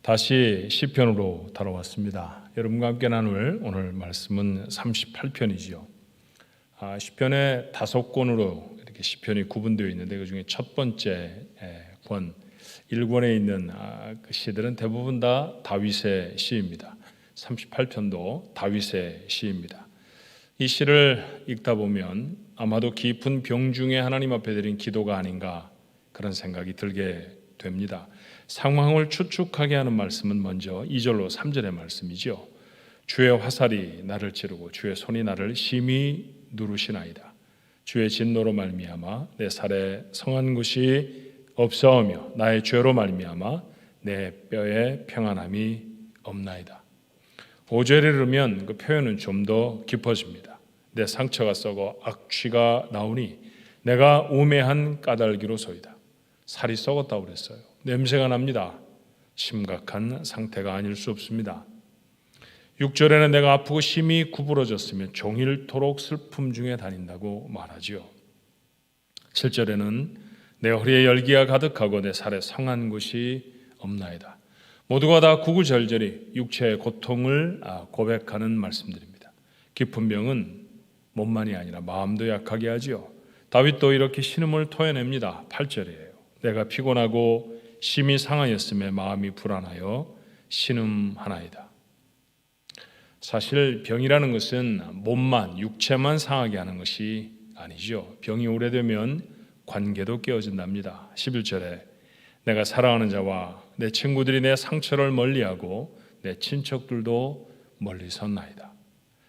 다시 시편으로 돌아왔습니다. 여러분과 함께 나눌 오늘 말씀은 38편이지요. 시편의 5권으로 이렇게 시편이 구분되어 있는데 그중에 첫 번째 권 1권에 있는 그 시들은 대부분 다 다윗의 시입니다. 38편도 다윗의 시입니다. 이 시를 읽다 보면 아마도 깊은 병중에 하나님 앞에 드린 기도가 아닌가 그런 생각이 들게 됩니다. 상황을 추측하게 하는 말씀은 먼저 2절로 3절의 말씀이죠. 주의 화살이 나를 찌르고 주의 손이 나를 심히 누르시나이다. 주의 진노로 말미암아 내 살에 성한 것이 없사오며 나의 죄로 말미암아 내 뼈에 평안함이 없나이다. 5절에 이르면 그 표현은 좀 더 깊어집니다. 내 상처가 썩어 악취가 나오니 내가 우매한 까닭이로소이다. 살이 썩었다고 그랬어요. 냄새가 납니다. 심각한 상태가 아닐 수 없습니다. 6절에는 내가 아프고 심히 구부러졌으며 종일토록 슬픔 중에 다닌다고 말하지요. 7절에는 내 허리에 열기가 가득하고 내 살에 성한 곳이 없나이다. 모두가 다 구구절절히 육체의 고통을 고백하는 말씀들입니다. 깊은 병은 몸만이 아니라 마음도 약하게 하지요. 다윗도 이렇게 신음을 토해냅니다. 8절이에요. 내가 피곤하고 심히 상하였음에 마음이 불안하여 신음하나이다. 사실 병이라는 것은 몸만, 육체만 상하게 하는 것이 아니죠. 병이 오래되면 관계도 깨어진답니다. 11절에 내가 사랑하는 자와 내 친구들이 내 상처를 멀리하고 내 친척들도 멀리 섰나이다.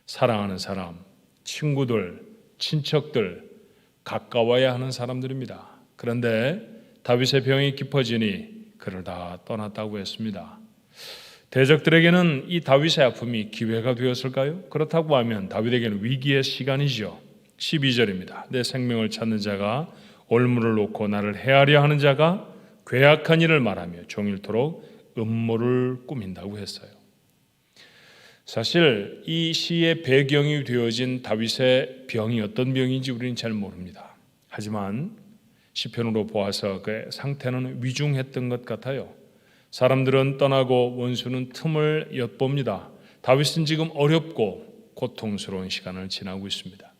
사랑하는 사람, 친구들, 친척들, 가까워야 하는 사람들입니다. 그런데 다윗의 병이 깊어지니 그를 다 떠났다고 했습니다. 대적들에게는 이 다윗의 아픔이 기회가 되었을까요? 그렇다고 하면 다윗에게는 위기의 시간이죠. 12절입니다. 내 생명을 찾는 자가 올무를 놓고 나를 해하려 하는 자가 괴악한 일을 말하며 종일토록 음모를 꾸민다고 했어요. 사실 이 시의 배경이 되어진 다윗의 병이 어떤 병인지 우리는 잘 모릅니다. 하지만 시편으로 보아서 그의 상태는 위중했던 것 같아요. 사람들은 떠나고 원수는 틈을 엿봅니다. 다윗은 지금 어렵고 고통스러운 시간을 지나고 있습니다.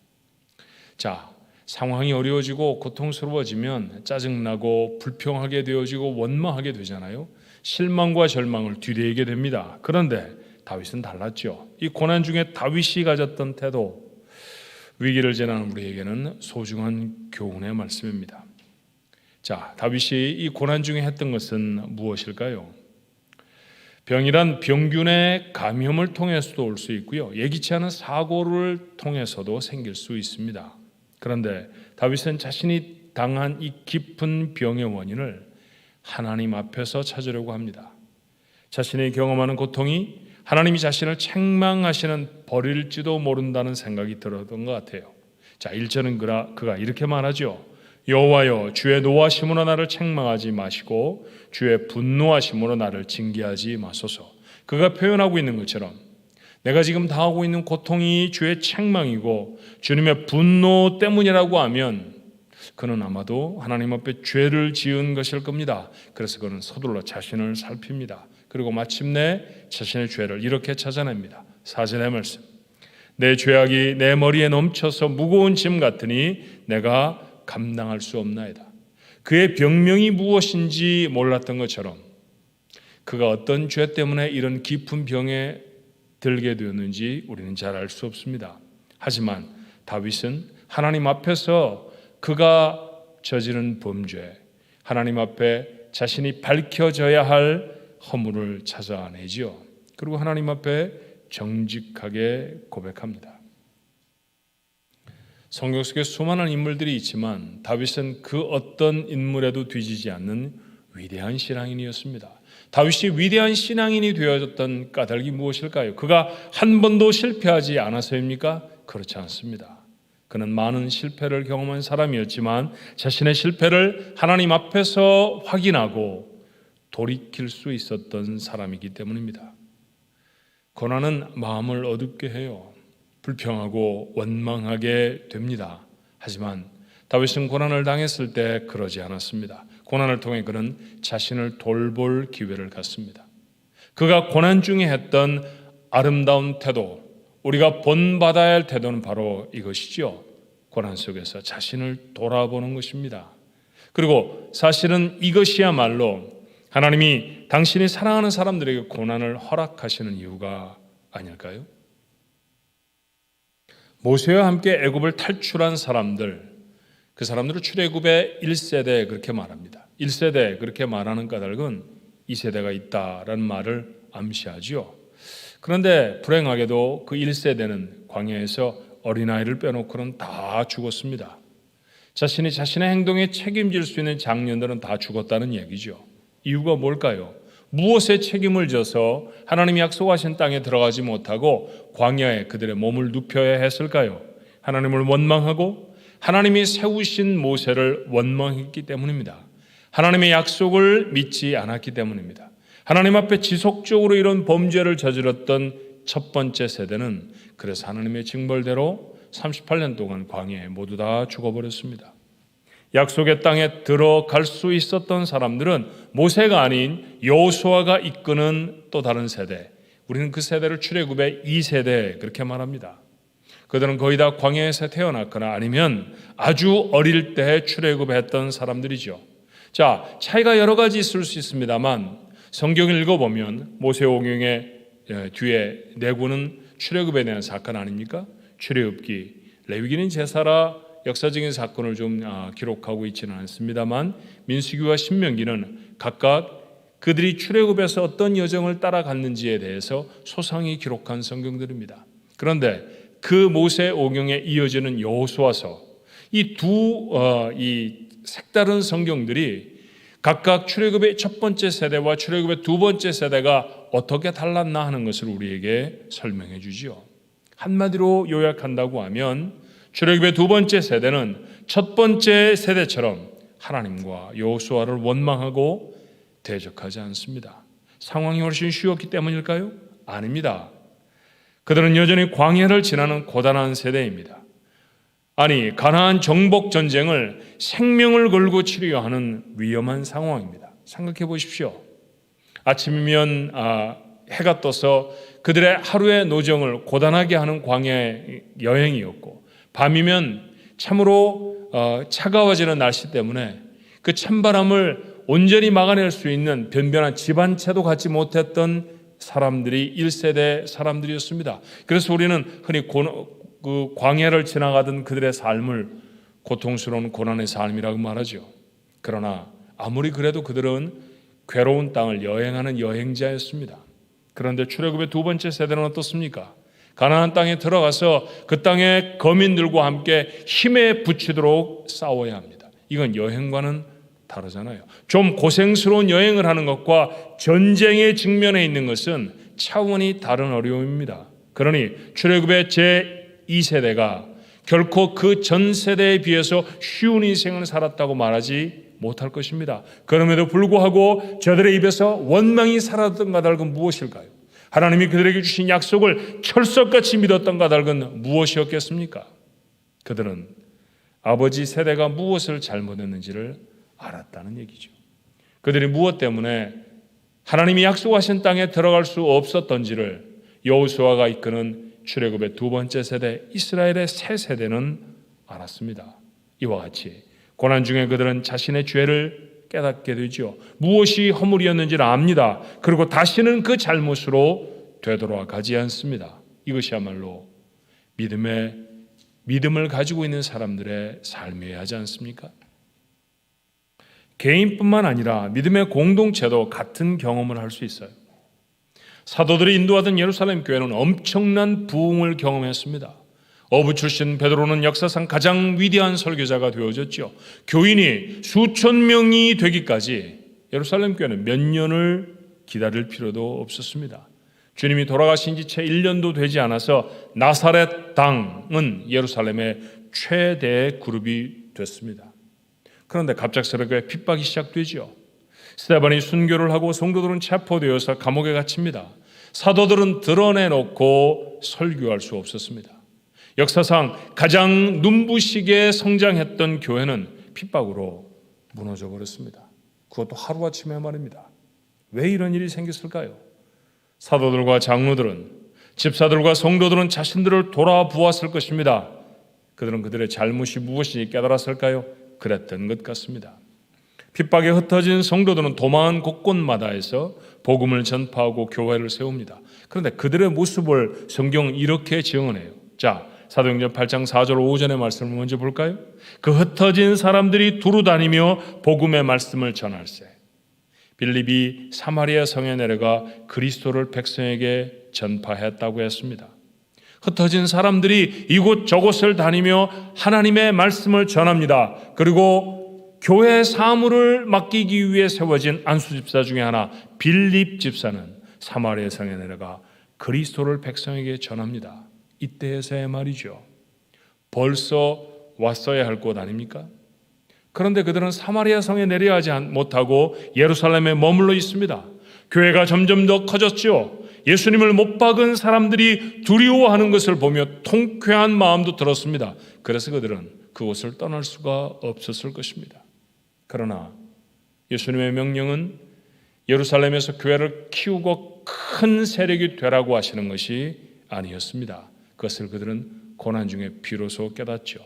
자, 상황이 어려워지고 고통스러워지면 짜증나고 불평하게 되어지고 원망하게 되잖아요. 실망과 절망을 뒤내게 됩니다. 그런데 다윗은 달랐죠. 이 고난 중에 다윗이 가졌던 태도, 위기를 지나는 우리에게는 소중한 교훈의 말씀입니다. 자, 다윗이 이 고난 중에 했던 것은 무엇일까요? 병이란 병균의 감염을 통해서도 올 수 있고요. 예기치 않은 사고를 통해서도 생길 수 있습니다. 그런데 다윗은 자신이 당한 이 깊은 병의 원인을 하나님 앞에서 찾으려고 합니다. 자신이 경험하는 고통이 하나님이 자신을 책망하시는 벌일지도 모른다는 생각이 들었던 것 같아요. 자, 1절은 그가 이렇게 말하죠. 여호와여, 주의 노하심으로 나를 책망하지 마시고 주의 분노하심으로 나를 징계하지 마소서. 그가 표현하고 있는 것처럼 내가 지금 당하고 있는 고통이 주의 책망이고 주님의 분노 때문이라고 하면 그는 아마도 하나님 앞에 죄를 지은 것일 겁니다. 그래서 그는 서둘러 자신을 살핍니다. 그리고 마침내 자신의 죄를 이렇게 찾아냅니다. 4절의 말씀. 내 죄악이 내 머리에 넘쳐서 무거운 짐 같으니 내가 감당할 수 없나이다. 그의 병명이 무엇인지 몰랐던 것처럼 그가 어떤 죄 때문에 이런 깊은 병에 들게 되었는지 우리는 잘 알 수 없습니다. 하지만 다윗은 하나님 앞에서 그가 저지른 범죄, 하나님 앞에 자신이 밝혀져야 할 허물을 찾아내지요. 그리고 하나님 앞에 정직하게 고백합니다. 성경 속에 수많은 인물들이 있지만 다윗은 그 어떤 인물에도 뒤지지 않는 위대한 신앙인이었습니다. 다윗이 위대한 신앙인이 되어졌던 까닭이 무엇일까요? 그가 한 번도 실패하지 않아서입니까? 그렇지 않습니다. 그는 많은 실패를 경험한 사람이었지만 자신의 실패를 하나님 앞에서 확인하고 돌이킬 수 있었던 사람이기 때문입니다. 고난은 마음을 어둡게 해요. 불평하고 원망하게 됩니다. 하지만 다윗은 고난을 당했을 때 그러지 않았습니다. 고난을 통해 그는 자신을 돌볼 기회를 갖습니다. 그가 고난 중에 했던 아름다운 태도, 우리가 본받아야 할 태도는 바로 이것이죠. 고난 속에서 자신을 돌아보는 것입니다. 그리고 사실은 이것이야말로 하나님이 당신이 사랑하는 사람들에게 고난을 허락하시는 이유가 아닐까요? 모세와 함께 애굽을 탈출한 사람들, 그 사람들을 출애굽의 1세대 그렇게 말합니다. 1세대 그렇게 말하는 까닭은 2세대가 있다라는 말을 암시하지요. 그런데 불행하게도 그 1세대는 광야에서 어린아이를 빼놓고는 다 죽었습니다. 자신이 자신의 행동에 책임질 수 있는 장년들은 다 죽었다는 얘기죠. 이유가 뭘까요? 무엇에 책임을 져서 하나님이 약속하신 땅에 들어가지 못하고 광야에 그들의 몸을 눕혀야 했을까요? 하나님을 원망하고 하나님이 세우신 모세를 원망했기 때문입니다. 하나님의 약속을 믿지 않았기 때문입니다. 하나님 앞에 지속적으로 이런 범죄를 저질렀던 첫 번째 세대는 그래서 하나님의 징벌대로 38년 동안 광야에 모두 다 죽어버렸습니다. 약속의 땅에 들어갈 수 있었던 사람들은 모세가 아닌 여호수아가 이끄는 또 다른 세대, 우리는 그 세대를 출애굽의 2세대 그렇게 말합니다. 그들은 거의 다 광야에서 태어났거나 아니면 아주 어릴 때 출애굽했던 사람들이죠. 자, 차이가 여러 가지 있을 수 있습니다만 성경을 읽어보면 모세오경의 뒤에 내구는 출애굽에 대한 사건 아닙니까? 출애굽기, 레위기는 제사라 역사적인 사건을 좀 기록하고 있지는 않습니다만 민수기와 신명기는 각각 그들이 출애굽에서 어떤 여정을 따라갔는지에 대해서 소상히 기록한 성경들입니다. 그런데 그 모세오경에 이어지는 여호수아서, 이 색다른 성경들이 각각 출애굽의 첫 번째 세대와 출애굽의 두 번째 세대가 어떻게 달랐나 하는 것을 우리에게 설명해 주지요. 한마디로 요약한다고 하면 출애굽의 두 번째 세대는 첫 번째 세대처럼 하나님과 여호수아를 원망하고 대적하지 않습니다. 상황이 훨씬 쉬웠기 때문일까요? 아닙니다. 그들은 여전히 광야를 지나는 고단한 세대입니다. 아니, 가나안 정복 전쟁을 생명을 걸고 치르려 하는 위험한 상황입니다. 생각해 보십시오. 아침이면 해가 떠서 그들의 하루의 노정을 고단하게 하는 광야의 여행이었고, 밤이면 참으로 차가워지는 날씨 때문에 그 찬바람을 온전히 막아낼 수 있는 변변한 집 한 채도 갖지 못했던 사람들이 1세대 사람들이었습니다. 그래서 우리는 흔히 그 광야를 지나가던 그들의 삶을 고통스러운 고난의 삶이라고 말하죠. 그러나 아무리 그래도 그들은 괴로운 땅을 여행하는 여행자였습니다. 그런데 출애굽의 두 번째 세대는 어떻습니까? 가나안 땅에 들어가서 그 땅의 거민들과 함께 힘에 부치도록 싸워야 합니다. 이건 여행과는 다르잖아요. 좀 고생스러운 여행을 하는 것과 전쟁에 직면해 있는 것은 차원이 다른 어려움입니다. 그러니 출애굽의 제2세대가 결코 그 전 세대에 비해서 쉬운 인생을 살았다고 말하지 못할 것입니다. 그럼에도 불구하고 저들의 입에서 원망이 사라졌던 까닭은 무엇일까요? 하나님이 그들에게 주신 약속을 철석같이 믿었던 까닭은 무엇이었겠습니까? 그들은 아버지 세대가 무엇을 잘못했는지를 알았다는 얘기죠. 그들이 무엇 때문에 하나님이 약속하신 땅에 들어갈 수 없었던지를 여호수아가 이끄는 출애굽의 두 번째 세대, 이스라엘의 세 세대는 알았습니다. 이와 같이 고난 중에 그들은 자신의 죄를 깨닫게 되죠. 무엇이 허물이었는지를 압니다. 그리고 다시는 그 잘못으로 되돌아가지 않습니다. 이것이야말로 믿음을 가지고 있는 사람들의 삶이어야 하지 않습니까? 개인뿐만 아니라 믿음의 공동체도 같은 경험을 할 수 있어요. 사도들이 인도하던 예루살렘 교회는 엄청난 부흥을 경험했습니다. 어부 출신 베드로는 역사상 가장 위대한 설교자가 되어졌죠. 교인이 수천 명이 되기까지 예루살렘 교회는 몇 년을 기다릴 필요도 없었습니다. 주님이 돌아가신 지 채 1년도 되지 않아서 나사렛 당은 예루살렘의 최대 그룹이 됐습니다. 그런데 갑작스럽게 핍박이 시작되죠. 스데반이 순교를 하고 성도들은 체포되어서 감옥에 갇힙니다. 사도들은 드러내놓고 설교할 수 없었습니다. 역사상 가장 눈부시게 성장했던 교회는 핍박으로 무너져 버렸습니다. 그것도 하루아침에 말입니다. 왜 이런 일이 생겼을까요? 사도들과 장로들은, 집사들과 성도들은 자신들을 돌아보았을 것입니다. 그들은 그들의 잘못이 무엇인지 깨달았을까요? 그랬던 것 같습니다. 핍박에 흩어진 성도들은 도망한 곳곳마다에서 복음을 전파하고 교회를 세웁니다. 그런데 그들의 모습을 성경은 이렇게 증언해요. 자, 사도행전 8장 4절 5절의 말씀을 먼저 볼까요? 그 흩어진 사람들이 두루 다니며 복음의 말씀을 전할세. 빌립이 사마리아 성에 내려가 그리스도를 백성에게 전파했다고 했습니다. 흩어진 사람들이 이곳 저곳을 다니며 하나님의 말씀을 전합니다. 그리고 교회 사무를 맡기기 위해 세워진 안수 집사 중에 하나 빌립 집사는 사마리아 성에 내려가 그리스도를 백성에게 전합니다. 이때에서야 말이죠. 벌써 왔어야 할 곳 아닙니까? 그런데 그들은 사마리아 성에 내려야 하지 못하고 예루살렘에 머물러 있습니다. 교회가 점점 더 커졌죠. 예수님을 못 박은 사람들이 두려워하는 것을 보며 통쾌한 마음도 들었습니다. 그래서 그들은 그곳을 떠날 수가 없었을 것입니다. 그러나 예수님의 명령은 예루살렘에서 교회를 키우고 큰 세력이 되라고 하시는 것이 아니었습니다. 그것을 그들은 고난 중에 비로소 깨닫죠.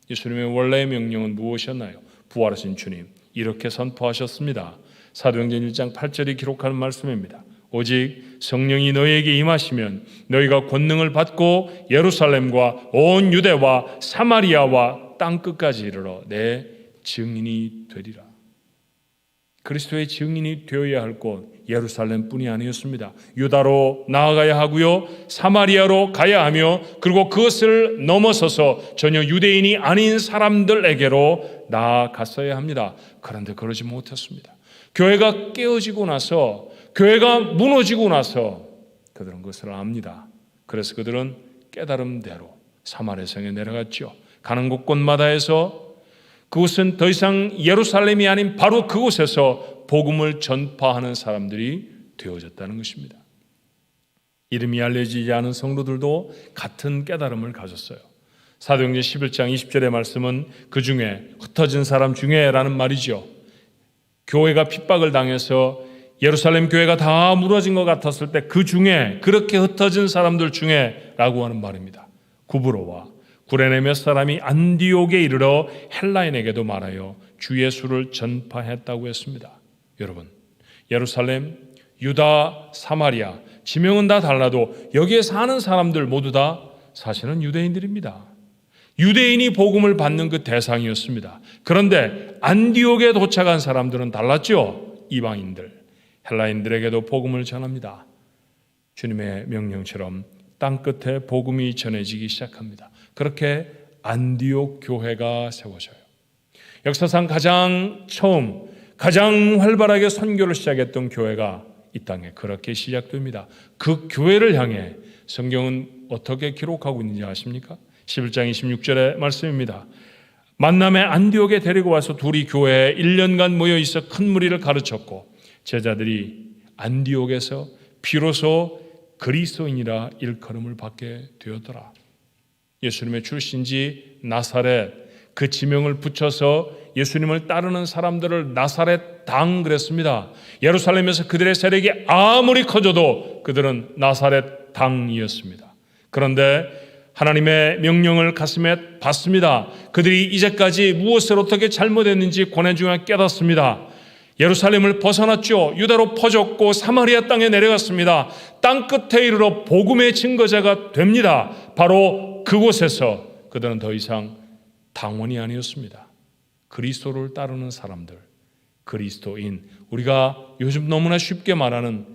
예수님의 원래의 명령은 무엇이었나요? 부활하신 주님 이렇게 선포하셨습니다. 사도행전 1장 8절이 기록하는 말씀입니다. 오직 성령이 너희에게 임하시면 너희가 권능을 받고 예루살렘과 온 유대와 사마리아와 땅끝까지 이르러 내 증인이 되리라. 그리스도의 증인이 되어야 할 곳 예루살렘뿐이 아니었습니다. 유다로 나아가야 하고요, 사마리아로 가야 하며, 그리고 그것을 넘어서서 전혀 유대인이 아닌 사람들에게로 나아갔어야 합니다. 그런데 그러지 못했습니다. 교회가 깨어지고 나서, 교회가 무너지고 나서 그들은 그것을 압니다. 그래서 그들은 깨달음대로 사마리아 성에 내려갔죠. 가는 곳곳마다에서 그곳은 더 이상 예루살렘이 아닌 바로 그곳에서 복음을 전파하는 사람들이 되어졌다는 것입니다. 이름이 알려지지 않은 성도들도 같은 깨달음을 가졌어요. 사도행전 11장 20절의 말씀은 그 중에 흩어진 사람 중에라는 말이죠. 교회가 핍박을 당해서 예루살렘 교회가 다 무너진 것 같았을 때 그 중에, 그렇게 흩어진 사람들 중에 라고 하는 말입니다. 구브로와 구레네 몇 사람이 안디옥에 이르러 헬라인에게도 말하여 주 예수를 전파했다고 했습니다. 여러분, 예루살렘, 유다, 사마리아 지명은 다 달라도 여기에 사는 사람들 모두 다 사실은 유대인들입니다. 유대인이 복음을 받는 그 대상이었습니다. 그런데 안디옥에 도착한 사람들은 달랐죠. 이방인들, 헬라인들에게도 복음을 전합니다. 주님의 명령처럼 땅끝에 복음이 전해지기 시작합니다. 그렇게 안디옥 교회가 세워져요. 역사상 가장 활발하게 선교를 시작했던 교회가 이 땅에 그렇게 시작됩니다. 그 교회를 향해 성경은 어떻게 기록하고 있는지 아십니까? 11장 26절의 말씀입니다. 만남에 안디옥에 데리고 와서 둘이 교회에 1년간 모여 있어 큰 무리를 가르쳤고 제자들이 안디옥에서 비로소 그리스도인이라 일컬음을 받게 되었더라. 예수님의 출신지 나사렛, 그 지명을 붙여서 예수님을 따르는 사람들을 나사렛 당 그랬습니다. 예루살렘에서 그들의 세력이 아무리 커져도 그들은 나사렛 당이었습니다. 그런데 하나님의 명령을 가슴에 받습니다. 그들이 이제까지 무엇을 어떻게 잘못했는지 고난 중에 깨닫습니다. 예루살렘을 벗어났죠. 유다로 퍼졌고 사마리아 땅에 내려갔습니다. 땅끝에 이르러 복음의 증거자가 됩니다. 바로 그곳에서 그들은 더 이상 당원이 아니었습니다. 그리스도를 따르는 사람들, 그리스도인, 우리가 요즘 너무나 쉽게 말하는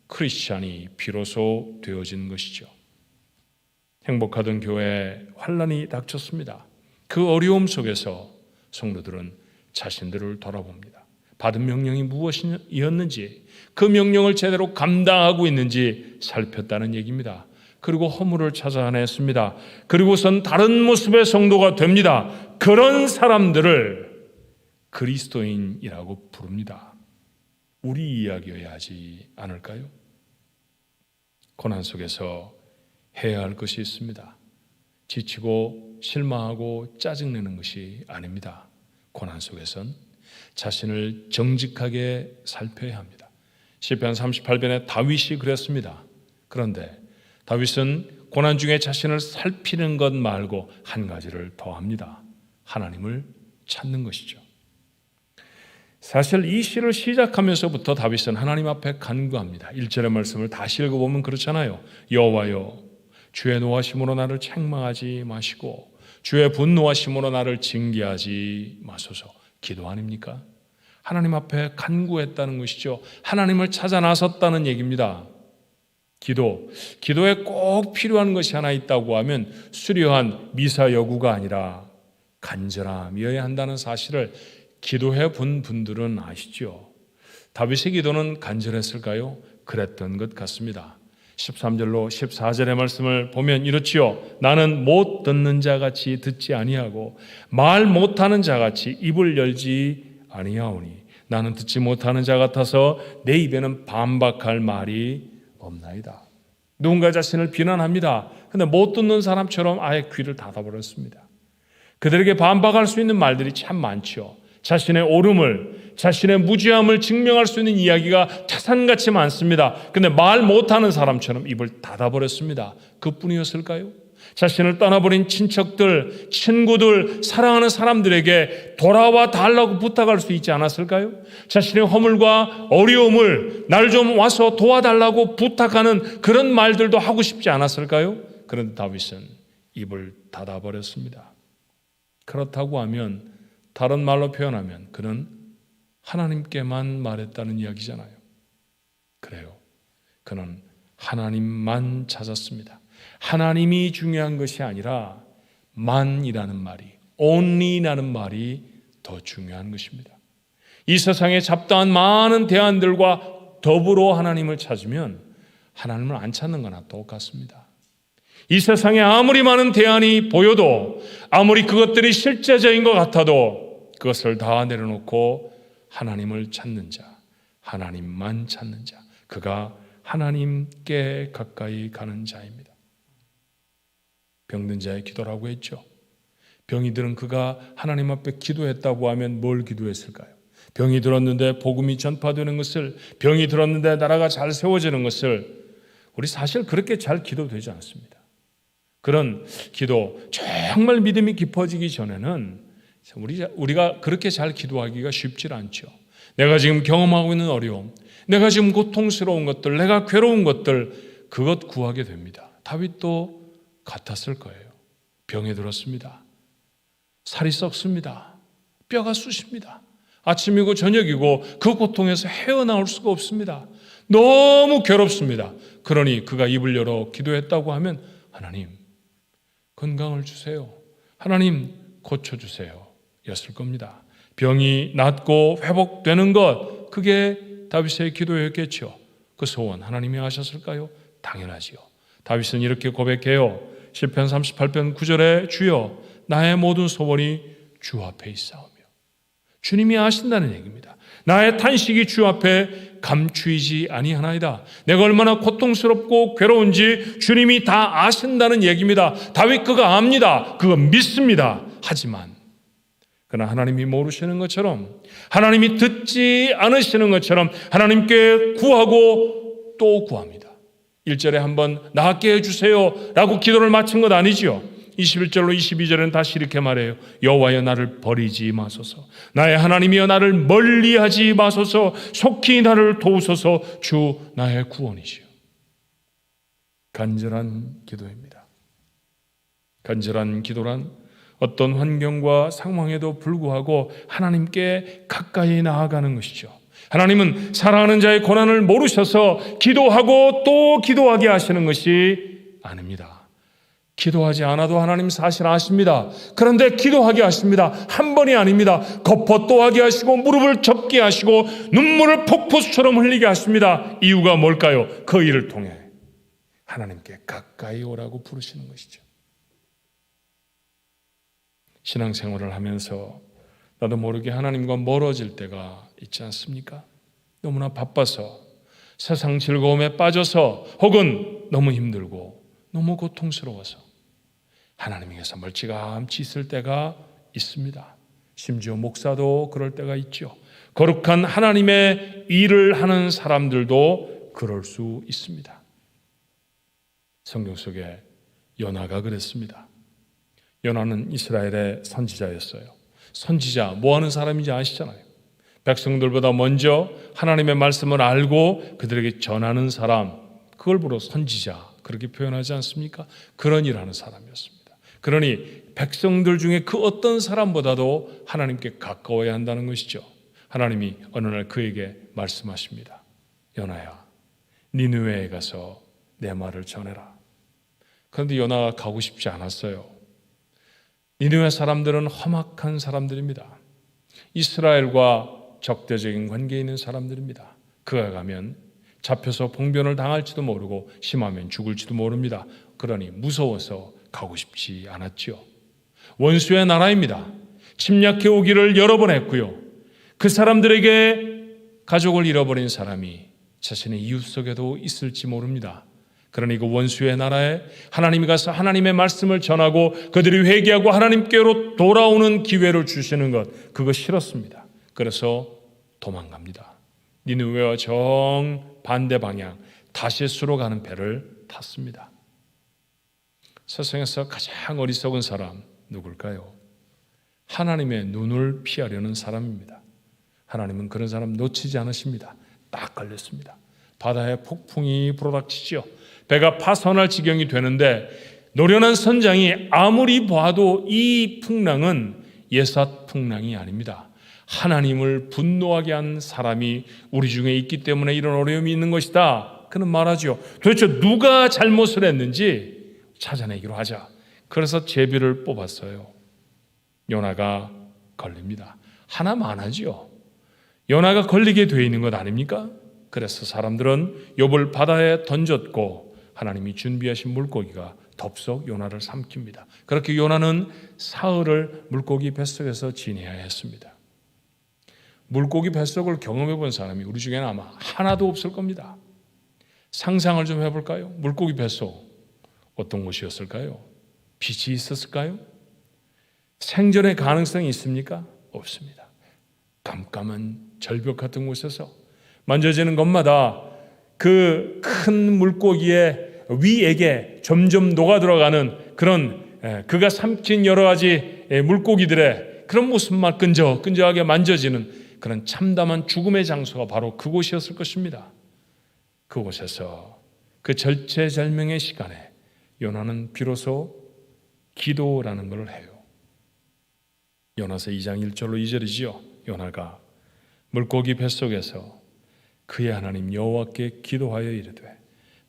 크리스찬이 비로소 되어진 것이죠. 행복하던 교회에 환난이 닥쳤습니다. 그 어려움 속에서 성도들은 자신들을 돌아봅니다. 받은 명령이 무엇이었는지, 그 명령을 제대로 감당하고 있는지 살폈다는 얘기입니다. 그리고 허물을 찾아냈습니다. 그리고선 다른 모습의 성도가 됩니다. 그런 사람들을 그리스도인이라고 부릅니다. 우리 이야기여야 하지 않을까요? 고난 속에서 해야 할 것이 있습니다. 지치고 실망하고 짜증내는 것이 아닙니다. 고난 속에선 자신을 정직하게 살펴야 합니다. 시편 38편에 다윗이 그랬습니다. 그런데 다윗은 고난 중에 자신을 살피는 것 말고 한 가지를 더합니다. 하나님을 찾는 것이죠. 사실 이 시를 시작하면서부터 다윗은 하나님 앞에 간구합니다. 1절의 말씀을 다시 읽어보면 그렇잖아요. 여호와여, 주의 노하심으로 나를 책망하지 마시고 주의 분노하심으로 나를 징계하지 마소서. 기도 아닙니까? 하나님 앞에 간구했다는 것이죠. 하나님을 찾아 나섰다는 얘기입니다. 기도에 꼭 필요한 것이 하나 있다고 하면 수려한 미사여구가 아니라 간절함이어야 한다는 사실을 기도해 본 분들은 아시죠? 다윗의 기도는 간절했을까요? 그랬던 것 같습니다. 13절로 14절의 말씀을 보면 이렇지요. 나는 못 듣는 자같이 듣지 아니하고 말 못하는 자같이 입을 열지 아니하오니 나는 듣지 못하는 자 같아서 내 입에는 반박할 말이 없나이다. 누군가 자신을 비난합니다. 그런데 못 듣는 사람처럼 아예 귀를 닫아버렸습니다. 그들에게 반박할 수 있는 말들이 참 많죠. 자신의 옳음을, 자신의 무죄함을 증명할 수 있는 이야기가 태산같이 많습니다. 그런데 말 못하는 사람처럼 입을 닫아버렸습니다. 그뿐이었을까요? 자신을 떠나버린 친척들, 친구들, 사랑하는 사람들에게 돌아와 달라고 부탁할 수 있지 않았을까요? 자신의 허물과 어려움을 날 좀 와서 도와달라고 부탁하는 그런 말들도 하고 싶지 않았을까요? 그런데 다윗은 입을 닫아버렸습니다. 그렇다고 하면, 다른 말로 표현하면 그는 하나님께만 말했다는 이야기잖아요. 그래요. 그는 하나님만 찾았습니다. 하나님이 중요한 것이 아니라 만이라는 말이, only라는 말이 더 중요한 것입니다. 이 세상에 잡다한 많은 대안들과 더불어 하나님을 찾으면 하나님을 안 찾는 거나 똑같습니다. 이 세상에 아무리 많은 대안이 보여도, 아무리 그것들이 실제적인 것 같아도 그것을 다 내려놓고 하나님을 찾는 자, 하나님만 찾는 자, 그가 하나님께 가까이 가는 자입니다. 병든 자의 기도라고 했죠. 병이 들은 그가 하나님 앞에 기도했다고 하면 뭘 기도했을까요? 병이 들었는데 복음이 전파되는 것을, 병이 들었는데 나라가 잘 세워지는 것을, 우리 사실 그렇게 잘 기도되지 않습니다. 그런 기도, 정말 믿음이 깊어지기 전에는 우리가 그렇게 잘 기도하기가 쉽지 않죠. 내가 지금 경험하고 있는 어려움, 내가 지금 고통스러운 것들, 내가 괴로운 것들, 그것 구하게 됩니다. 다윗도 같았을 거예요. 병에 들었습니다. 살이 썩습니다. 뼈가 쑤십니다. 아침이고 저녁이고 그 고통에서 헤어나올 수가 없습니다. 너무 괴롭습니다. 그러니 그가 입을 열어 기도했다고 하면 하나님 건강을 주세요. 하나님 고쳐주세요. 였을 겁니다. 병이 낫고 회복되는 것, 그게 다윗의 기도였겠죠. 그 소원 하나님이 하셨을까요? 당연하지요. 다윗은 이렇게 고백해요. 시편 38편 9절에 주여 나의 모든 소원이 주 앞에 있사오며, 주님이 아신다는 얘기입니다. 나의 탄식이 주 앞에 감추이지 아니하나이다. 내가 얼마나 고통스럽고 괴로운지 주님이 다 아신다는 얘기입니다. 다윗 그가 압니다. 그거 믿습니다. 하지만 그러나 하나님이 모르시는 것처럼, 하나님이 듣지 않으시는 것처럼 하나님께 구하고 또 구합니다. 1절에 한번 낫게 해주세요 라고 기도를 마친 것 아니지요. 21절로 22절에는 다시 이렇게 말해요. 여호와여 나를 버리지 마소서, 나의 하나님이여 나를 멀리하지 마소서, 속히 나를 도우소서, 주 나의 구원이시여. 간절한 기도입니다. 간절한 기도란 어떤 환경과 상황에도 불구하고 하나님께 가까이 나아가는 것이죠. 하나님은 사랑하는 자의 고난을 모르셔서 기도하고 또 기도하게 하시는 것이 아닙니다. 기도하지 않아도 하나님 사실 아십니다. 그런데 기도하게 하십니다. 한 번이 아닙니다. 걷어 또 하게 하시고 무릎을 접게 하시고 눈물을 폭포수처럼 흘리게 하십니다. 이유가 뭘까요? 그 일을 통해 하나님께 가까이 오라고 부르시는 것이죠. 신앙생활을 하면서 나도 모르게 하나님과 멀어질 때가 있지 않습니까? 너무나 바빠서, 세상 즐거움에 빠져서, 혹은 너무 힘들고 너무 고통스러워서 하나님에게서 멀찌감치 있을 때가 있습니다. 심지어 목사도 그럴 때가 있죠. 거룩한 하나님의 일을 하는 사람들도 그럴 수 있습니다. 성경 속에 요나가 그랬습니다. 요나는 이스라엘의 선지자였어요. 선지자 뭐 하는 사람인지 아시잖아요. 백성들보다 먼저 하나님의 말씀을 알고 그들에게 전하는 사람, 그걸 보러 선지자 그렇게 표현하지 않습니까? 그런 일을 하는 사람이었습니다. 그러니 백성들 중에 그 어떤 사람보다도 하나님께 가까워야 한다는 것이죠. 하나님이 어느 날 그에게 말씀하십니다. 요나야, 니느웨에 가서 내 말을 전해라. 그런데 요나가 가고 싶지 않았어요. 니느웨 사람들은 험악한 사람들입니다. 이스라엘과 적대적인 관계에 있는 사람들입니다. 그가 가면 잡혀서 봉변을 당할지도 모르고 심하면 죽을지도 모릅니다. 그러니 무서워서 가고 싶지 않았지요. 원수의 나라입니다. 침략해 오기를 여러 번 했고요. 그 사람들에게 가족을 잃어버린 사람이 자신의 이웃 속에도 있을지 모릅니다. 그러니 그 원수의 나라에 하나님이 가서 하나님의 말씀을 전하고 그들이 회개하고 하나님께로 돌아오는 기회를 주시는 것, 그거 싫었습니다. 그래서 도망갑니다. 니느웨와 정반대 방향 다시스로 가는 배를 탔습니다. 세상에서 가장 어리석은 사람 누굴까요? 하나님의 눈을 피하려는 사람입니다. 하나님은 그런 사람 놓치지 않으십니다. 딱 걸렸습니다. 바다에 폭풍이 불어닥치죠. 배가 파손할 지경이 되는데 노련한 선장이 아무리 봐도 이 풍랑은 예사 풍랑이 아닙니다. 하나님을 분노하게 한 사람이 우리 중에 있기 때문에 이런 어려움이 있는 것이다. 그는 말하죠. 도대체 누가 잘못을 했는지 찾아내기로 하자. 그래서 제비를 뽑았어요. 요나가 걸립니다. 하나 많아지요. 요나가 걸리게 되어 있는 것 아닙니까? 그래서 사람들은 욥을 바다에 던졌고 하나님이 준비하신 물고기가 덥석 요나를 삼킵니다. 그렇게 요나는 사흘을 물고기 뱃속에서 지내야 했습니다. 물고기 뱃속을 경험해 본 사람이 우리 중에는 아마 하나도 없을 겁니다. 상상을 좀 해볼까요? 물고기 뱃속 어떤 곳이었을까요? 빛이 있었을까요? 생존의 가능성이 있습니까? 없습니다. 깜깜한 절벽 같은 곳에서 만져지는 것마다 그 큰 물고기의 위에게 점점 녹아들어가는 그런 그가 삼킨 여러 가지 물고기들의 그런 모습만 끈적끈적하게 만져지는 그런 참담한 죽음의 장소가 바로 그곳이었을 것입니다. 그곳에서 그 절체절명의 시간에 요나는 비로소 기도라는 걸 해요. 요나서 2장 1절로 2절이지요. 요나가 물고기 뱃속에서 그의 하나님 여호와께 기도하여 이르되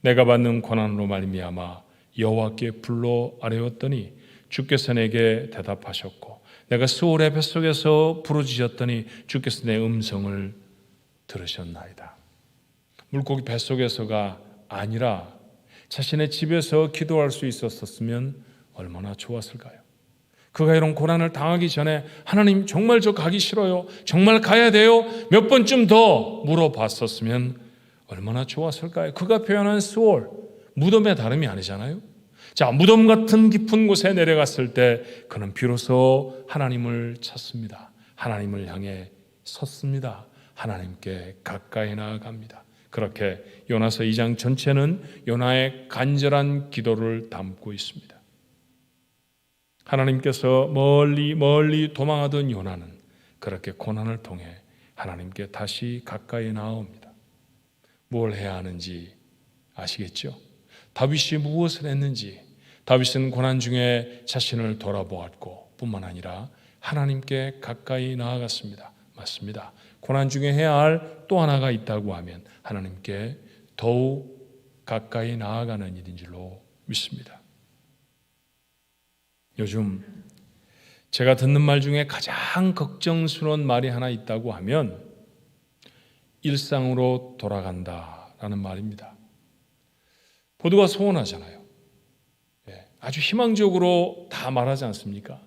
내가 받는 고난으로 말미암아 여호와께 불러 아뢰었더니 주께서 내게 대답하셨고 내가 스올의 뱃속에서 부르짖었더니 주께서 내 음성을 들으셨나이다. 물고기 뱃속에서가 아니라 자신의 집에서 기도할 수 있었으면 얼마나 좋았을까요? 그가 이런 고난을 당하기 전에 하나님 정말 저 가기 싫어요. 정말 가야 돼요. 몇 번쯤 더 물어봤었으면 얼마나 좋았을까요? 그가 표현한 스올, 무덤의 다름이 아니잖아요. 자, 무덤 같은 깊은 곳에 내려갔을 때 그는 비로소 하나님을 찾습니다. 하나님을 향해 섰습니다. 하나님께 가까이 나아갑니다. 그렇게 요나서 2장 전체는 요나의 간절한 기도를 담고 있습니다. 하나님께서 멀리 도망하던 요나는 그렇게 고난을 통해 하나님께 다시 가까이 나아옵니다. 뭘 해야 하는지 아시겠죠? 다윗이 무엇을 했는지, 다윗은 고난 중에 자신을 돌아보았고 뿐만 아니라 하나님께 가까이 나아갔습니다. 맞습니다. 고난 중에 해야 할 또 하나가 있다고 하면 하나님께 더욱 가까이 나아가는 일인 줄로 믿습니다. 요즘 제가 듣는 말 중에 가장 걱정스러운 말이 하나 있다고 하면 일상으로 돌아간다라는 말입니다. 모두가 소원하잖아요. 아주 희망적으로 다 말하지 않습니까?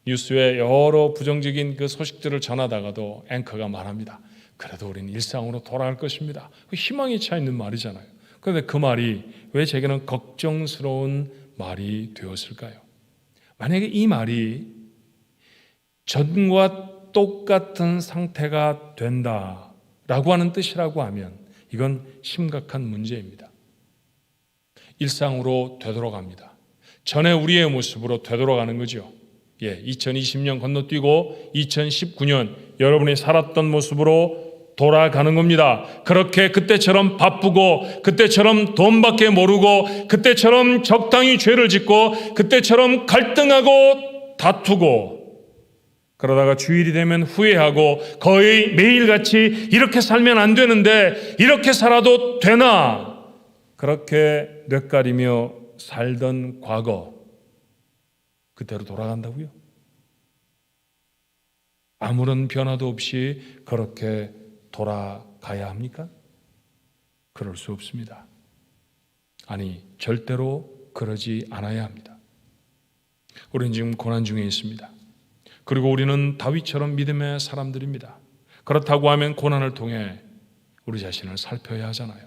뉴스에 여러 부정적인 그 소식들을 전하다가도 앵커가 말합니다. 그래도 우리는 일상으로 돌아갈 것입니다. 희망이 차 있는 말이잖아요. 그런데 그 말이 왜 제게는 걱정스러운 말이 되었을까요? 만약에 이 말이 전과 똑같은 상태가 된다라고 하는 뜻이라고 하면 이건 심각한 문제입니다. 일상으로 되돌아갑니다. 전에 우리의 모습으로 되돌아가는 거죠. 2020년 건너뛰고 2019년 여러분이 살았던 모습으로 돌아가는 겁니다. 그렇게 그때처럼 바쁘고 그때처럼 돈밖에 모르고 그때처럼 적당히 죄를 짓고 그때처럼 갈등하고 다투고 그러다가 주일이 되면 후회하고 거의 매일같이 이렇게 살면 안 되는데 이렇게 살아도 되나 그렇게 뇌까리며 살던 과거 그대로 돌아간다고요? 아무런 변화도 없이 그렇게 돌아가야 합니까? 그럴 수 없습니다. 아니, 절대로 그러지 않아야 합니다. 우리는 지금 고난 중에 있습니다. 그리고 우리는 다윗처럼 믿음의 사람들입니다. 그렇다고 하면 고난을 통해 우리 자신을 살펴야 하잖아요.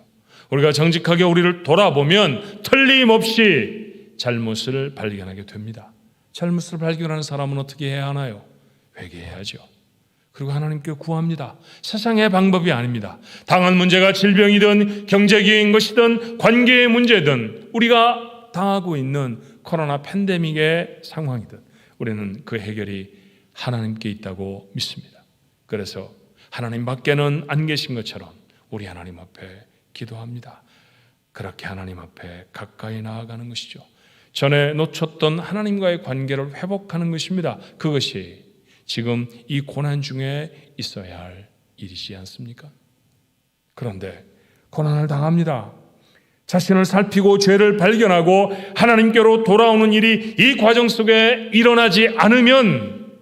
우리가 정직하게 우리를 돌아보면 틀림없이 잘못을 발견하게 됩니다. 잘못을 발견하는 사람은 어떻게 해야 하나요? 회개해야죠. 그리고 하나님께 구합니다. 세상의 방법이 아닙니다. 당한 문제가 질병이든 경제적인 것이든 관계의 문제든 우리가 당하고 있는 코로나 팬데믹의 상황이든 우리는 그 해결이 하나님께 있다고 믿습니다. 그래서 하나님 밖에는 안 계신 것처럼 우리 하나님 앞에 기도합니다. 그렇게 하나님 앞에 가까이 나아가는 것이죠. 전에 놓쳤던 하나님과의 관계를 회복하는 것입니다. 그것이 지금 이 고난 중에 있어야 할 일이지 않습니까? 그런데 고난을 당합니다. 자신을 살피고 죄를 발견하고 하나님께로 돌아오는 일이 이 과정 속에 일어나지 않으면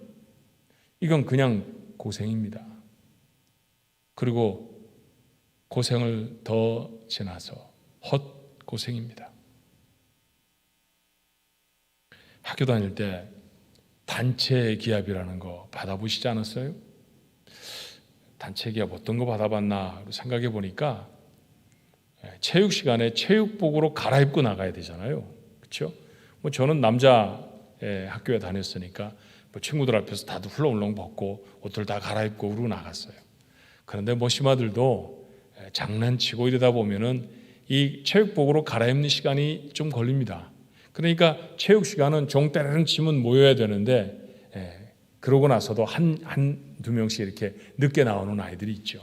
이건 그냥 고생입니다. 그리고 고생을 더 지나서 헛고생입니다. 학교 다닐 때 단체 기합이라는 거 받아보시지 않았어요? 단체 기합 어떤 거 받아봤나 생각해 보니까 체육 시간에 체육복으로 갈아입고 나가야 되잖아요. 그렇죠? 뭐 저는 남자 학교에 다녔으니까 뭐 친구들 앞에서 다들 훌렁훌렁 벗고 옷들 다 갈아입고 그러고 나갔어요. 그런데 머시마들도 장난치고 이러다 보면은 이 체육복으로 갈아입는 시간이 좀 걸립니다. 그러니까 체육 시간은 종 때르릉 치면 모여야 되는데 그러고 나서도 한두 명씩 이렇게 늦게 나오는 아이들이 있죠.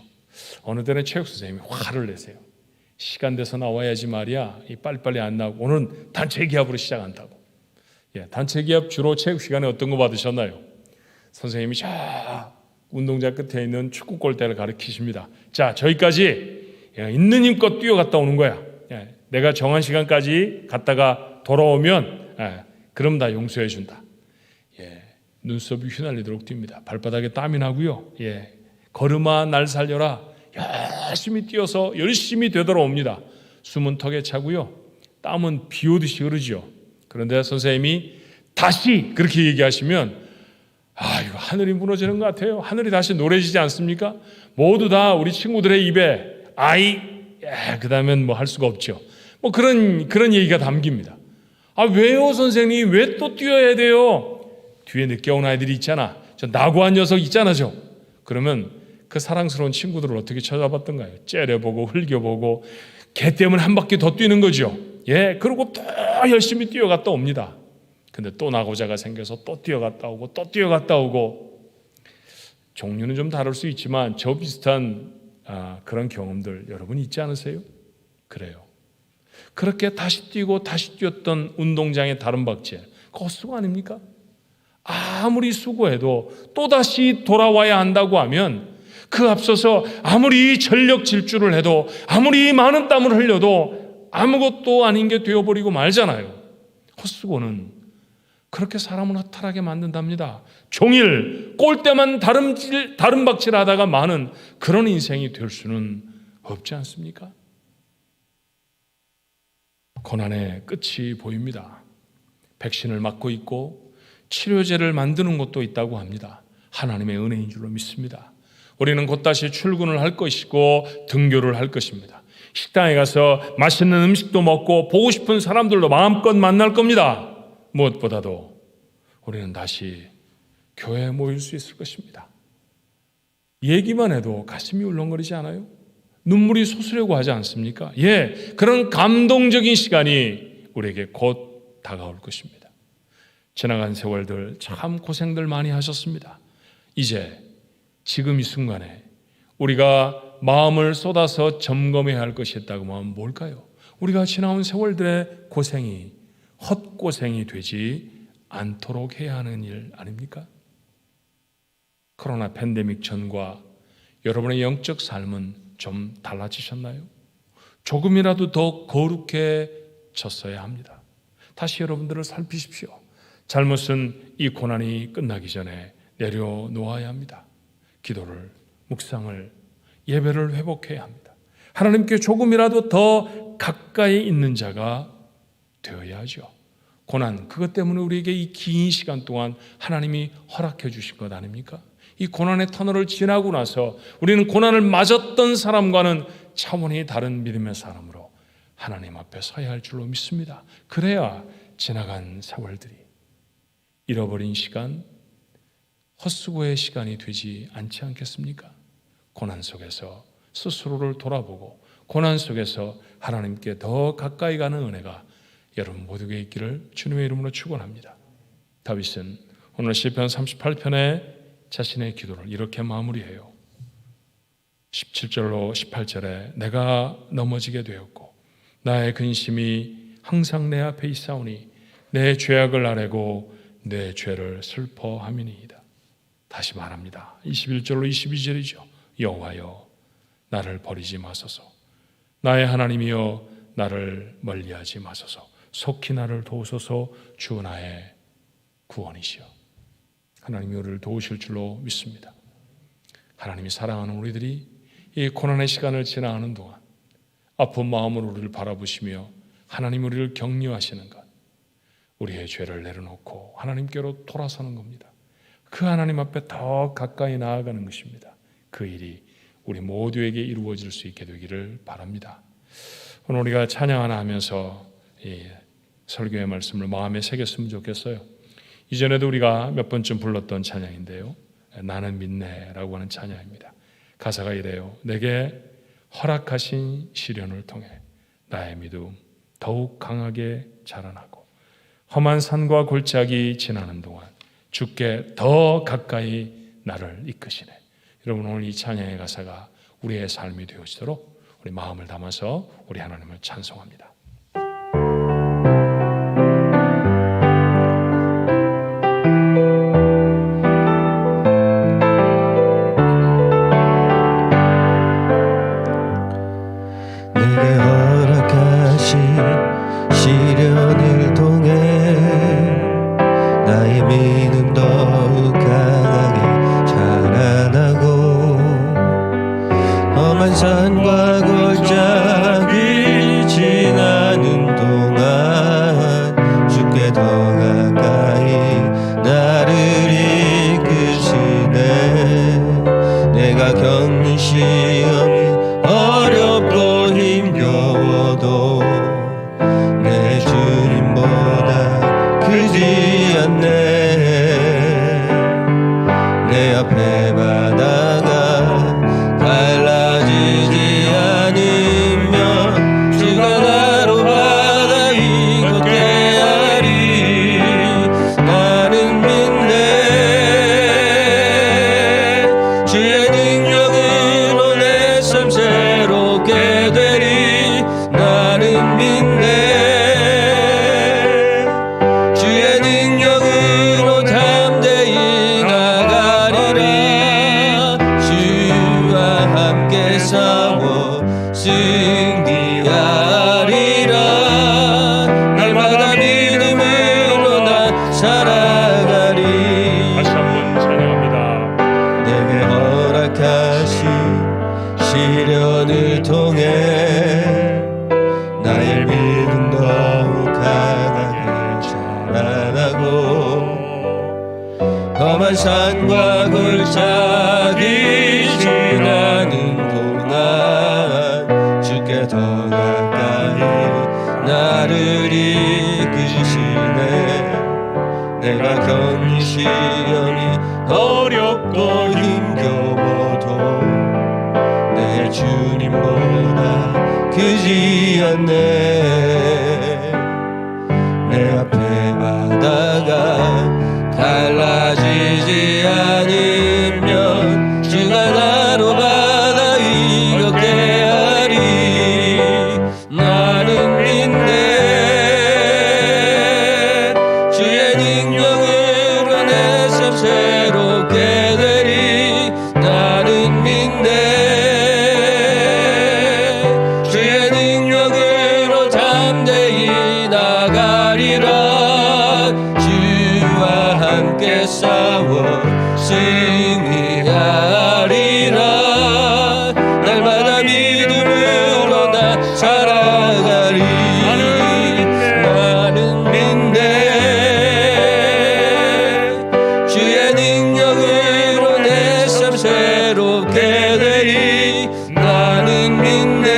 어느 때는 체육 선생님이 화를 내세요. 시간 돼서 나와야지 말이야. 빨리빨리 안 나오고 오늘은 단체 기합으로 시작한다고. 단체 기합 주로 체육 시간에 어떤 거 받으셨나요? 선생님이 저 운동장 끝에 있는 축구 골대를 가르치십니다. 자, 저기까지 있는 힘껏 뛰어갔다 오는 거야. 내가 정한 시간까지 갔다가 돌아오면 그럼 다 용서해 준다. 눈썹이 휘날리도록 뜁니다. 발바닥에 땀이 나고요. 걸음아 날 살려라. 열심히 뛰어서 열심히 되돌아옵니다. 숨은 턱에 차고요. 땀은 비 오듯이 흐르죠. 그런데 선생님이 다시 그렇게 얘기하시면 이거 하늘이 무너지는 것 같아요. 하늘이 다시 노래지지 않습니까? 모두 다 우리 친구들의 입에 그 다음엔 뭐 할 수가 없죠. 뭐 그런 얘기가 담깁니다. 왜요 선생님? 왜 또 뛰어야 돼요? 뒤에 늦게 온 아이들이 있잖아. 저 나고한 녀석 있잖아. 그러면 그 사랑스러운 친구들을 어떻게 찾아봤던가요? 째려보고 흘겨보고 걔 때문에 한 바퀴 더 뛰는 거죠. 그리고 또 열심히 뛰어갔다 옵니다. 근데 또 나고자가 생겨서 또 뛰어갔다 오고 또 뛰어갔다 오고 종류는 좀 다를 수 있지만 저 비슷한 그런 경험들 여러분 있지 않으세요? 그래요. 그렇게 다시 뛰고 다시 뛰었던 운동장의 다른 박제 그거 헛수고 아닙니까? 아무리 수고해도 또다시 돌아와야 한다고 하면 그 앞서서 아무리 전력 질주를 해도 아무리 많은 땀을 흘려도 아무것도 아닌 게 되어버리고 말잖아요. 헛수고는 그렇게 사람을 허탈하게 만든답니다. 종일 꼴대만 다른 박질하다가 마는 그런 인생이 될 수는 없지 않습니까? 고난의 끝이 보입니다. 백신을 맞고 있고 치료제를 만드는 곳도 있다고 합니다. 하나님의 은혜인 줄로 믿습니다. 우리는 곧 다시 출근을 할 것이고 등교를 할 것입니다. 식당에 가서 맛있는 음식도 먹고 보고 싶은 사람들도 마음껏 만날 겁니다. 무엇보다도 우리는 다시 교회에 모일 수 있을 것입니다. 얘기만 해도 가슴이 울렁거리지 않아요? 눈물이 솟으려고 하지 않습니까? 그런 감동적인 시간이 우리에게 곧 다가올 것입니다. 지나간 세월들 참 고생들 많이 하셨습니다. 이제 지금 이 순간에 우리가 마음을 쏟아서 점검해야 할 것이 있다고 하면 뭘까요? 우리가 지나온 세월들의 고생이 헛고생이 되지 않도록 해야 하는 일 아닙니까? 코로나 팬데믹 전과 여러분의 영적 삶은 좀 달라지셨나요? 조금이라도 더 거룩해졌어야 합니다. 다시 여러분들을 살피십시오. 잘못은 이 고난이 끝나기 전에 내려놓아야 합니다. 기도를, 묵상을, 예배를 회복해야 합니다. 하나님께 조금이라도 더 가까이 있는 자가 되어야죠. 고난, 그것 때문에 우리에게 이 긴 시간 동안 하나님이 허락해 주신 것 아닙니까? 이 고난의 터널을 지나고 나서 우리는 고난을 맞았던 사람과는 차원이 다른 믿음의 사람으로 하나님 앞에 서야 할 줄로 믿습니다. 그래야 지나간 세월들이, 잃어버린 시간, 헛수고의 시간이 되지 않지 않겠습니까? 고난 속에서 스스로를 돌아보고 고난 속에서 하나님께 더 가까이 가는 은혜가 여러분 모두에게 있기를 주님의 이름으로 축원합니다. 다윗은 오늘 시편 38편에 자신의 기도를 이렇게 마무리해요. 17절로 18절에 내가 넘어지게 되었고 나의 근심이 항상 내 앞에 있사오니 내 죄악을 아뢰고 내 죄를 슬퍼함이니이다. 다시 말합니다. 21절로 22절이죠. 여호와여 나를 버리지 마소서. 나의 하나님이여 나를 멀리하지 마소서. 속히 나를 도우소서. 주 나의 구원이시여. 하나님이 우리를 도우실 줄로 믿습니다. 하나님이 사랑하는 우리들이 이 고난의 시간을 지나가는 동안 아픈 마음으로 우리를 바라보시며 하나님 우리를 격려하시는 것, 우리의 죄를 내려놓고 하나님께로 돌아서는 겁니다. 그 하나님 앞에 더 가까이 나아가는 것입니다. 그 일이 우리 모두에게 이루어질 수 있게 되기를 바랍니다. 오늘 우리가 찬양 하나 하면서 이 설교의 말씀을 마음에 새겼으면 좋겠어요. 이전에도 우리가 몇 번쯤 불렀던 찬양인데요, 나는 믿네라고 하는 찬양입니다. 가사가 이래요. 내게 허락하신 시련을 통해 나의 믿음 더욱 강하게 자라나고 험한 산과 골짜기 지나는 동안 주께 더 가까이 나를 이끄시네. 여러분, 오늘 이 찬양의 가사가 우리의 삶이 되어지도록 우리 마음을 담아서 우리 하나님을 찬송합니다. 내게 허락하신 시련을 통해 나의 믿음 더욱 강하게 자라나고 험한 산과 골짜기 지나는 동안 주께 더 가까이 나를 이끄시네. 내가 겪는 시험이 어렵고 힘겨워도 내 주님보다 크지 않네. 내 앞에 바다가 갈라지지 않으면 주가 나로 바다 위 걷게 하리. 나는 믿네. 주의 능력으로 내 삶 새롭게 되리. 나는 믿네. 주의 능력으로 담대히 나가리라. 주와 함께 싸워 승리하리라. 날마다 믿음으로 나 살아가리. 다시 한번 찬양합니다. 내게 허락하신 시련을 통해 나의 믿음 더욱 강하게 자라나고 험한 산과 골짜기 지나는 동안 주께 더 가까이 나를 이끄시네. 내가 겪는 시험이 어렵고 힘겨워도 내 앞에 바다가 갈라지지 않으면 주가 나로 바다 이롭게 하리. 나는 믿네 주의 능력으로 내 삶 새롭게 되리. 나는 믿네 주의 능력으로 담대히 나가리라. 주와 함께 싸워 승리하리라. 날마다 믿음으로 나 살아가리. 나는 믿네 주의 능력으로 내 삶 새롭게 되리. 나는 믿네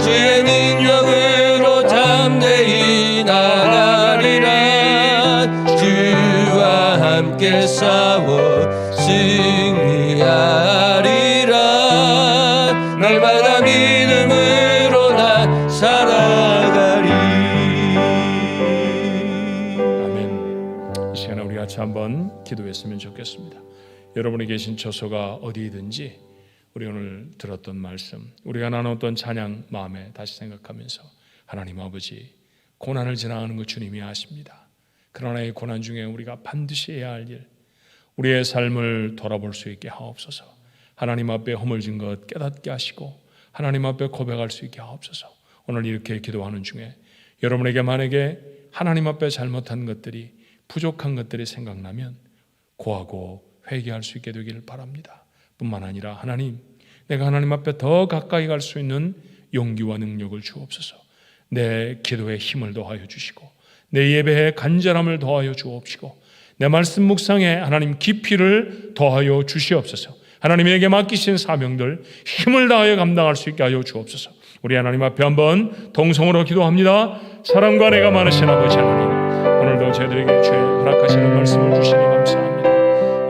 주의 능력으로 담대히 나가리라. 주와 함께 싸워 승리하리라. 날마다 믿음으로 나 살아가리. 아멘. 이 시간에 우리 같이 한번 기도했으면 좋겠습니다. 여러분이 계신 처소가 어디든지 우리 오늘 들었던 말씀, 우리가 나눴던 찬양 마음에 다시 생각하면서 하나님 아버지, 고난을 지나가는 것 주님이 아십니다. 그러나 이 고난 중에 우리가 반드시 해야 할 일, 우리의 삶을 돌아볼 수 있게 하옵소서. 하나님 앞에 허물진 것 깨닫게 하시고 하나님 앞에 고백할 수 있게 하옵소서. 오늘 이렇게 기도하는 중에 여러분에게 만약에 하나님 앞에 잘못한 것들이, 부족한 것들이 생각나면 고하고 회개할 수 있게 되기를 바랍니다. 뿐만 아니라 하나님, 내가 하나님 앞에 더 가까이 갈 수 있는 용기와 능력을 주옵소서. 내 기도에 힘을 더하여 주시고 내 예배에 간절함을 더하여 주옵시고 내 말씀 묵상에 하나님 깊이를 더하여 주시옵소서. 하나님에게 맡기신 사명들 힘을 다하여 감당할 수 있게 하여 주옵소서. 우리 하나님 앞에 한번 동성으로 기도합니다. 사랑과 내가 많으신 아버지 하나님, 오늘도 저희들에게 주의 허락하시는 말씀을 주시니 감사합니다.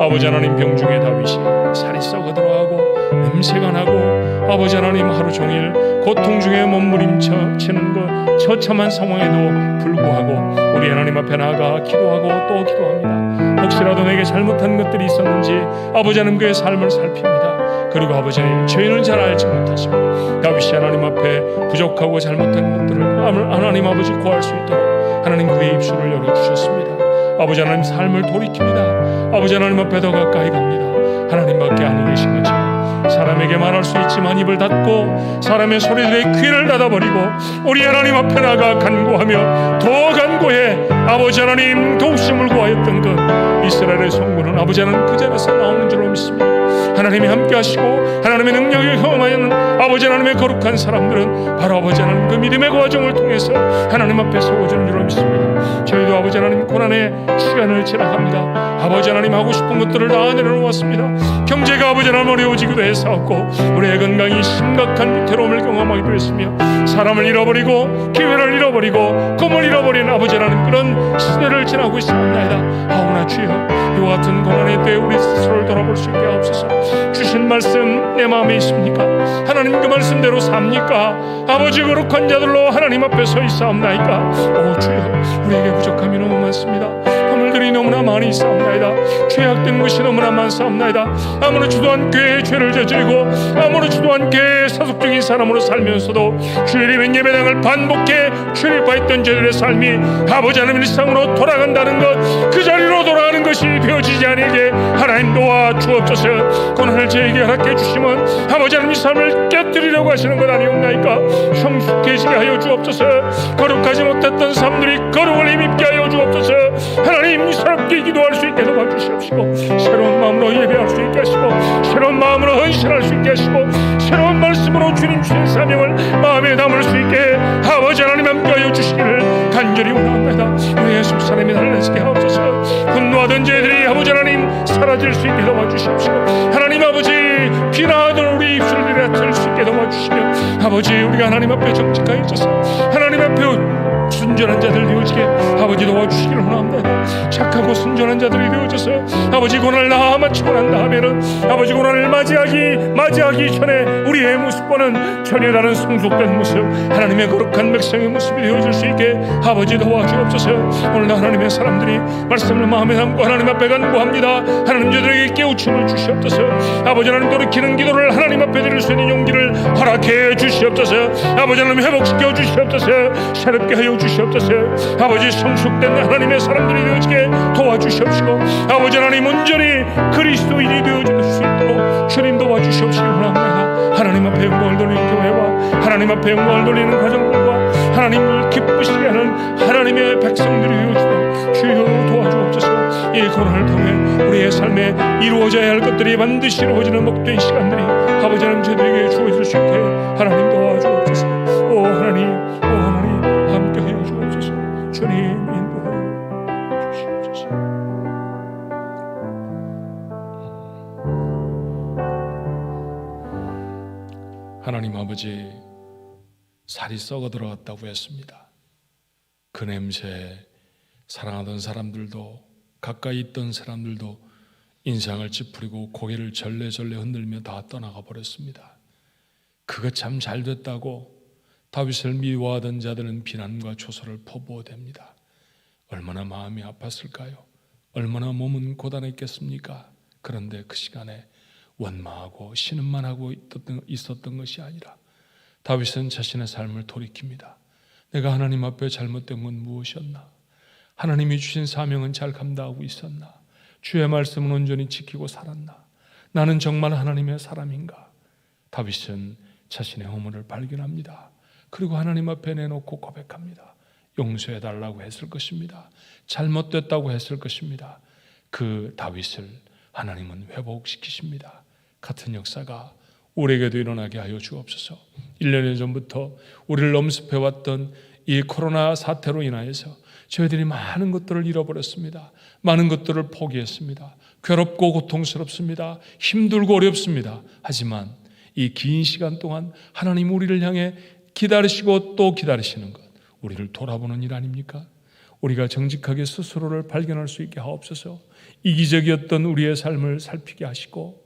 아버지 하나님, 병중의 다윗이 살이 썩어 들어가고 냄새가 나고 아버지 하나님 하루 종일 고통 중에 몸부림치는 것 처참한 상황에도 불구하고 우리 하나님 앞에 나아가 기도하고 또 기도합니다. 혹시라도 내게 잘못한 것들이 있었는지 아버지 하나님 그의 삶을 살핍니다. 그리고 아버지 하나님, 죄인은 잘 알지 못하시고 다윗이 하나님 앞에 부족하고 잘못한 것들을 하나님 아버지 구할 수 있도록 하나님 그의 입술을 열어주셨습니다. 아버지 하나님 삶을 돌이킵니다. 아버지 하나님 앞에 더 가까이 갑니다. 하나님밖에 아니 계신 것처럼 사람에게 말할 수 있지만 입을 닫고 사람의 소리들에 귀를 닫아버리고 우리 하나님 앞에 나가 간구하며 더 간구해 아버지 하나님 도우심을 구하였던 것 이스라엘의 성군은 아버지 하나님 그 자리에서 나오는 줄로 믿습니다. 하나님이 함께 하시고 하나님의 능력을 경험하는 아버지 하나님의 거룩한 사람들은 바로 아버지 하나님 그 믿음의 과정을 통해서 하나님 앞에 서고지는 줄로 믿습니다. 저희도 아버지 하나님 고난의 시간을 지나갑니다. 아버지 하나님 하고 싶은 것들을 다 내려놓았습니다. 경제가 아버지 하나님 어려워지기도 했었고 우리의 건강이 심각한 위태로움을 경험하기도 했으며 사람을 잃어버리고 기회를 잃어버리고 꿈을 잃어버린 아버지 하나님 그런 시대를 지나고 있습니다. 아우나 주여, 이와 같은 고난의 때에 우리 스스로를 돌아볼 수 있게 하옵소서. 주신 말씀 내 마음에 있습니까? 하나님 그 말씀대로 삽니까? 아버지 거룩한 자들로 하나님 앞에 서 있사옵나이까? 오 주여, 우리에게 부족함이 너무 많습니다. 허물들이 너무나 많이 있사옵나이다. 죄악된 것이 너무나 많사옵나이다. 아무렇지도 않게 죄를 저지르고 아무렇지도 않게 사속적인 사람으로 살면서도 주일이면 예배당을 반복해 출입하였던 저들의 삶이 아버지 하나님 일상으로 돌아간다는 것, 그 자리로 돌아가는 것이 되어지지 않게 하나님 도와 주옵소서. 고난을 저에게 허락해 주시면 아버지 하나님 이 삶을 깨뜨리려고 하시는 것 아니옵나이까? 성숙해지게 하여 주옵소서. 거룩하지 못했던 삶들이 거룩을 힘입게 하여 주옵소서. 하나님 새롭게 기도할 수 있게 도와주시옵시고 새로운 마음으로 예배할 수 있게 하시고 새로운 마음으로 헌신할 수 있게 하시고 새로운 말씀으로 주님 주신 사명을 마음에 담을 수 있게 아버지 하나님 함께하여 주시기를 간절히 원합니다. 우리의 속사람이 달라지게 하옵소서. 분노하던 죄들이 아버지 하나님 사라질 수 있게 도와주시옵시고 하나님 아버지 비난하던 우리 입술들이 틀 수 있게 도와주시며 아버지 우리가 하나님 앞에 정직하게 있어서 하나님 앞에 순전한 자들 되어지게 아버지 도와주시기를 원합니다. 착하고 순전한 자들이 되어져서 아버지 고난을 다 마치고 난 다음에는 아버지 고난을 맞이하기 전에 우리의 모습과는 전혀 다른 성숙된 모습, 하나님의 거룩한 백성의 모습이 되어질 수 있게 아버지 도와주옵소서. 오늘도 하나님의 사람들이 말씀을 마음에 담고 하나님 앞에 간구합니다. 하나님 저들에게 깨우침을 주시옵소서. 아버지 하나님 돌이키는 기도를 하나님 앞에 드릴 수 있는 용기를 허락해 주시옵소서. 아버지 하나님 회복시켜 주시옵소서. 새롭게 하여 주시옵소서. 아버지 성숙된 하나님의 사람들이 되어지게 도와주시옵시고 아버지 하나님 온전히 그리스도인이 되어줄 수 있도록 주님 도와주시옵시기 원합니다. 하나님 앞에 영광을 돌리는 교회와 하나님 앞에 영광을 돌리는 가정들과 하나님을 기쁘시게 하는 하나님의 백성들이 되어주도록 주여 도와주옵소서. 이 고난을 통해 우리의 삶에 이루어져야 할 것들이 반드시 이루어지는 복된 시간들이 아버지 하나님 저들에게 주어질 수 있게 하나님 도와주옵소서. 오 하나님 함께해 주옵소서. 주님 인도하여 주시옵소서. 하나님 아버지, 살이 썩어 들어갔다고 했습니다. 그 냄새에 사랑하던 사람들도 가까이 있던 사람들도 인상을 찌푸리고 고개를 절레절레 흔들며 다 떠나가 버렸습니다. 그거 참 잘됐다고 다윗을 미워하던 자들은 비난과 조소를 퍼부어댑니다. 얼마나 마음이 아팠을까요? 얼마나 몸은 고단했겠습니까? 그런데 그 시간에 원망하고 신음만 하고 있었던 것이 아니라 다윗은 자신의 삶을 돌이킵니다. 내가 하나님 앞에 잘못된 건 무엇이었나? 하나님이 주신 사명은 잘 감당하고 있었나? 주의 말씀은 온전히 지키고 살았나? 나는 정말 하나님의 사람인가? 다윗은 자신의 허물을 발견합니다. 그리고 하나님 앞에 내놓고 고백합니다. 용서해달라고 했을 것입니다. 잘못됐다고 했을 것입니다. 그 다윗을 하나님은 회복시키십니다. 같은 역사가 우리에게도 일어나게 하여 주옵소서. 1년 전부터 우리를 엄습해왔던 이 코로나 사태로 인하여서 저희들이 많은 것들을 잃어버렸습니다. 많은 것들을 포기했습니다. 괴롭고 고통스럽습니다. 힘들고 어렵습니다. 하지만 이 긴 시간 동안 하나님 우리를 향해 기다리시고 또 기다리시는 것, 우리를 돌아보는 일 아닙니까? 우리가 정직하게 스스로를 발견할 수 있게 하옵소서. 이기적이었던 우리의 삶을 살피게 하시고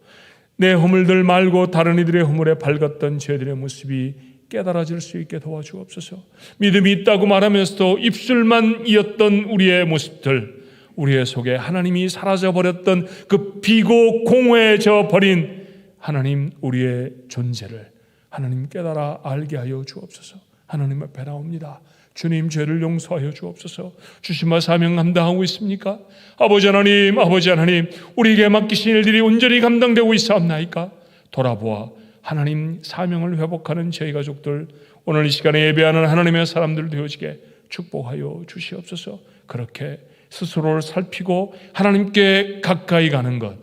내 허물들 말고 다른 이들의 허물에 밝았던 저희들의 모습이 깨달아질 수 있게 도와주옵소서. 믿음이 있다고 말하면서도 입술만 이었던 우리의 모습들, 우리의 속에 하나님이 사라져버렸던 그 비고 공허해져 버린 하나님 우리의 존재를 하나님 깨달아 알게 하여 주옵소서. 하나님 앞에 나옵니다. 주님, 죄를 용서하여 주옵소서. 주심과 사명 감당하고 있습니까? 아버지 하나님, 우리에게 맡기신 일들이 온전히 감당되고 있사옵나이까? 돌아보아 하나님 사명을 회복하는 저희 가족들, 오늘 이 시간에 예배하는 하나님의 사람들 되어지게 축복하여 주시옵소서. 그렇게 스스로를 살피고 하나님께 가까이 가는 것,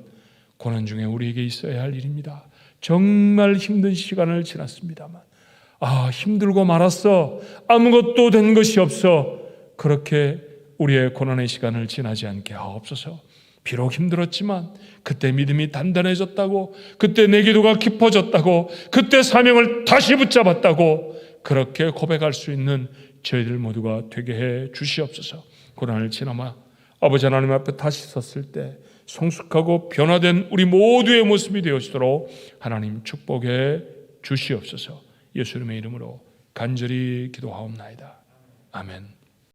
고난 중에 우리에게 있어야 할 일입니다. 정말 힘든 시간을 지났습니다만 힘들고 말았어. 아무것도 된 것이 없어. 그렇게 우리의 고난의 시간을 지나지 않게 하옵소서. 비록 힘들었지만 그때 믿음이 단단해졌다고, 그때 내 기도가 깊어졌다고, 그때 사명을 다시 붙잡았다고 그렇게 고백할 수 있는 저희들 모두가 되게 해 주시옵소서. 고난을 지나마 아버지 하나님 앞에 다시 섰을 때 성숙하고 변화된 우리 모두의 모습이 되어지도록 하나님 축복해 주시옵소서. 예수님의 이름으로 간절히 기도하옵나이다. 아멘.